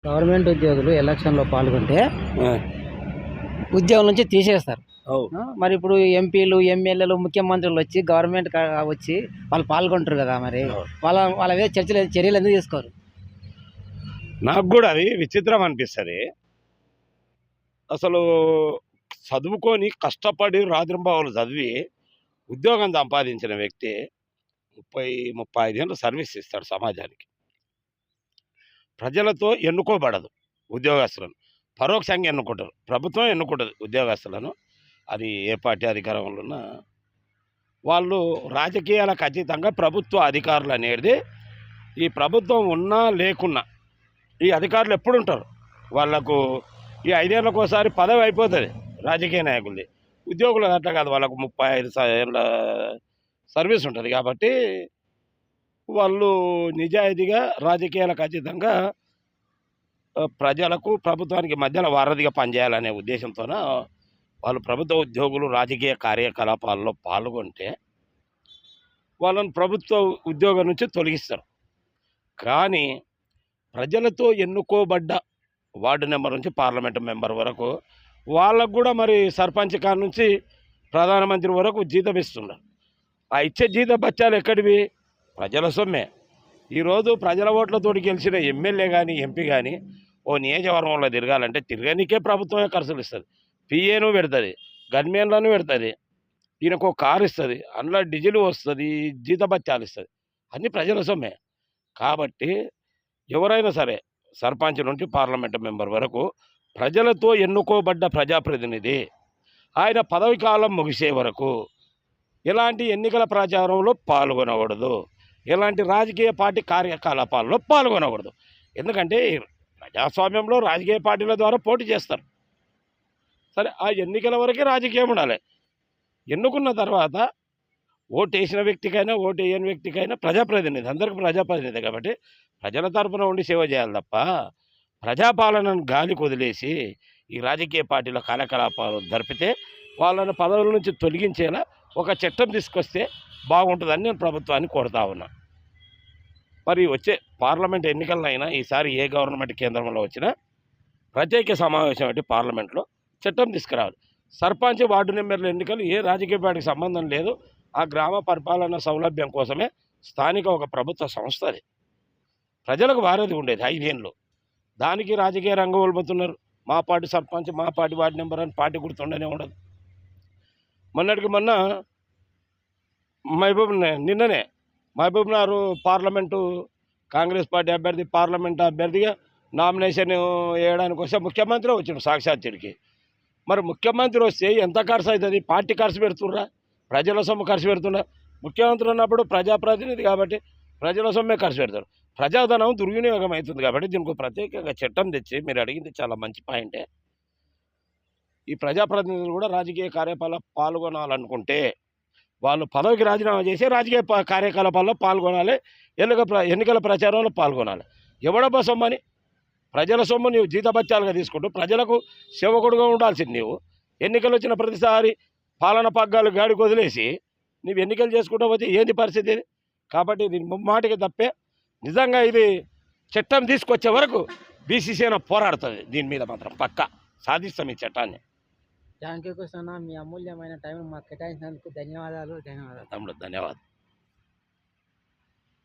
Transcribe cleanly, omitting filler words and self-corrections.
Government ఉద్యోగులు ఎలక్షన్లో పాల్గొంటే ఆ, ఉద్యోగం నుంచి తీసేస్తారు. అవు మరి ఇప్పుడు ఎంపీలు, ఎమ్మెల్యేలు, ముఖ్యమంత్రులు వచ్చి గవర్నమెంట్ వచ్చి వాళ్ళు పాల్గొంటారు కదా, మరి అవును. వాళ్ళ మీద చర్యలు ఎందుకు తీసుకోరు? నాకు కూడా అది విచిత్రం అనిపిస్తుంది. అసలు చదువుకొని కష్టపడి రాత్రింబావులు చదివి ఉద్యోగం సంపాదించిన వ్యక్తి 30-35 ఏళ్ళు సర్వీస్ ఇస్తాడు సమాజానికి. ప్రజలతో ఎన్నుకోబడదు ఉద్యోగస్తులను, పరోక్షంగా ఎన్నుకుంటారు. ప్రభుత్వం ఎన్నుకుంటుంది ఉద్యోగస్తులను. అది ఏ పార్టీ అధికారంలో ఉన్నా వాళ్ళు రాజకీయాలకు అతీతంగా ప్రభుత్వ అధికారులు అనేది, ఈ ప్రభుత్వం ఉన్నా లేకున్నా ఈ అధికారులు ఎప్పుడు ఉంటారు. వాళ్లకు ఈ 5 ఏళ్ళకోసారి పదవి అయిపోతుంది రాజకీయ నాయకులది. ఉద్యోగులు అట్లా కాదు, వాళ్ళకు 35 ఏళ్ళ సర్వీస్ ఉంటుంది. కాబట్టి వాళ్ళు నిజాయితీగా రాజకీయాలకు అతీతంగా ప్రజలకు ప్రభుత్వానికి మధ్యన వారధిగా పనిచేయాలనే ఉద్దేశంతోన వాళ్ళు ప్రభుత్వ ఉద్యోగులు రాజకీయ కార్యకలాపాల్లో పాల్గొంటే వాళ్ళని ప్రభుత్వ ఉద్యోగం నుంచి తొలగిస్తారు. కానీ ప్రజలతో ఎన్నుకోబడ్డ వార్డు నెంబర్ నుంచి పార్లమెంటు మెంబర్ వరకు వాళ్ళకు కూడా మరి సర్పంచ్ కాడ నుంచి ప్రధానమంత్రి వరకు జీతం ఇస్తున్నారు. ఆ ఇచ్చే జీత బత్యాలు ఎక్కడివి? ప్రజల సొమ్మే. ఈరోజు ప్రజల ఓట్లతోటి గెలిచిన ఎమ్మెల్యే కానీ ఎంపీ కానీ ఓ నియోజకవర్గంలో తిరగాలంటే తిరగనికే ప్రభుత్వమే ఖర్చులు ఇస్తుంది. పిఏను పెడుతుంది, గన్మెన్లను పెడుతుంది, ఈయనకు ఒక కారు ఇస్తుంది, అందులో డీజిల్ వస్తుంది, జీతభత్యాలు ఇస్తుంది. అన్నీ ప్రజల సొమ్మే. కాబట్టి ఎవరైనా సరే సర్పంచ్ నుండి పార్లమెంటు మెంబర్ వరకు ప్రజలతో ఎన్నుకోబడ్డ ప్రజాప్రతినిధి ఆయన పదవి కాలం ముగిసే వరకు ఎలాంటి ఎన్నికల ప్రచారంలో పాల్గొనకూడదు, ఎలాంటి రాజకీయ పార్టీ కార్యకలాపాల్లో పాల్గొనకూడదు. ఎందుకంటే ప్రజాస్వామ్యంలో రాజకీయ పార్టీల ద్వారా పోటీ చేస్తారు. సరే, ఆ ఎన్నికల వరకే రాజకీయం ఉండాలి. ఎన్నుకున్న తర్వాత ఓటు వేసిన వ్యక్తికైనా ఓటు వేయని వ్యక్తికైనా ప్రజాప్రతినిధి, అందరికీ ప్రజాప్రతినిధి. కాబట్టి ప్రజల తరపున ఉండి సేవ చేయాలి తప్ప ప్రజాపాలనను గాలికి వదిలేసి ఈ రాజకీయ పార్టీల కార్యకలాపాలు జరిపితే వాళ్ళని పదవుల నుంచి తొలగించేలా ఒక చట్టం తీసుకొస్తే బాగుంటుందని నేను ప్రభుత్వాన్ని కోరుతా ఉన్నా. మరి వచ్చే పార్లమెంట్ ఎన్నికలైనా ఈసారి ఏ గవర్నమెంట్ కేంద్రంలో వచ్చినా ప్రత్యేక సమావేశం అంటే పార్లమెంట్లో చట్టం తీసుకురావాలి. సర్పంచ్ వార్డు నెంబర్ల ఎన్నికలు ఏ రాజకీయ పార్టీకి సంబంధం లేదు. ఆ గ్రామ పరిపాలన సౌలభ్యం కోసమే స్థానిక ఒక ప్రభుత్వ సంస్థ అది. ప్రజలకు వారధి ఉండేది 5 ఏళ్ళు. దానికి రాజకీయ రంగం వలుపుతున్నారు. మా పార్టీ సర్పంచ్, మా పార్టీ వార్డు నెంబర్ అని పార్టీ గుర్తుండనే ఉండదు. మొన్నటికి మొన్న నిన్ననే మహబూబ్నగర్ పార్లమెంటు కాంగ్రెస్ పార్టీ అభ్యర్థి పార్లమెంటు అభ్యర్థిగా నామినేషన్ వేయడానికి వస్తే ముఖ్యమంత్రి వచ్చిండు సాక్షాత్తుడికి. మరి ముఖ్యమంత్రి వస్తే ఎంత ఖర్చు అవుతుంది? పార్టీ ఖర్చు పెడుతుర్రా, ప్రజల సొమ్ము ఖర్చు పెడుతున్నా? ముఖ్యమంత్రి ఉన్నప్పుడు ప్రజాప్రతినిధి కాబట్టి ప్రజల సొమ్మే ఖర్చు పెడతారు. ప్రజాధనం దుర్వినియోగం అవుతుంది. కాబట్టి దీనికి ప్రత్యేకంగా చట్టం తెచ్చి, మీరు అడిగింది చాలా మంచి పాయింటే, ఈ ప్రజాప్రతినిధులు కూడా రాజకీయ కార్యకలాపాలు పాల్గొనాలనుకుంటే వాళ్ళు పదవికి రాజీనామా చేసి రాజకీయ కార్యకలాపాల్లో పాల్గొనాలి, ఎన్నికల ప్రచారంలో పాల్గొనాలి. ఎవడబ్బా సొమ్మని? ప్రజల సొమ్ము నీవు జీతభత్యాలుగా తీసుకుంటూ ప్రజలకు సేవకుడుగా ఉండాల్సింది నీవు. ఎన్నికలు వచ్చిన ప్రతిసారి పాలన పగ్గాలు గాడికి వదిలేసి నీవు ఎన్నికలు చేసుకుంటూ పోతే ఏంది పరిస్థితి? కాబట్టి దీని ముమ్మాటికి తప్పే. నిజంగా ఇది చట్టం తీసుకొచ్చే వరకు బీసీసీఐ పోరాడుతుంది. దీని మీద మాత్రం పక్కా సాధిస్తాం ఈ చట్టాన్ని. థ్యాంక్ యూ కృష్ణ, మీ అమూల్యమైన టైం మాకు కేటాయించినందుకు ధన్యవాదాలు. తమ్ముడు ధన్యవాదాలు.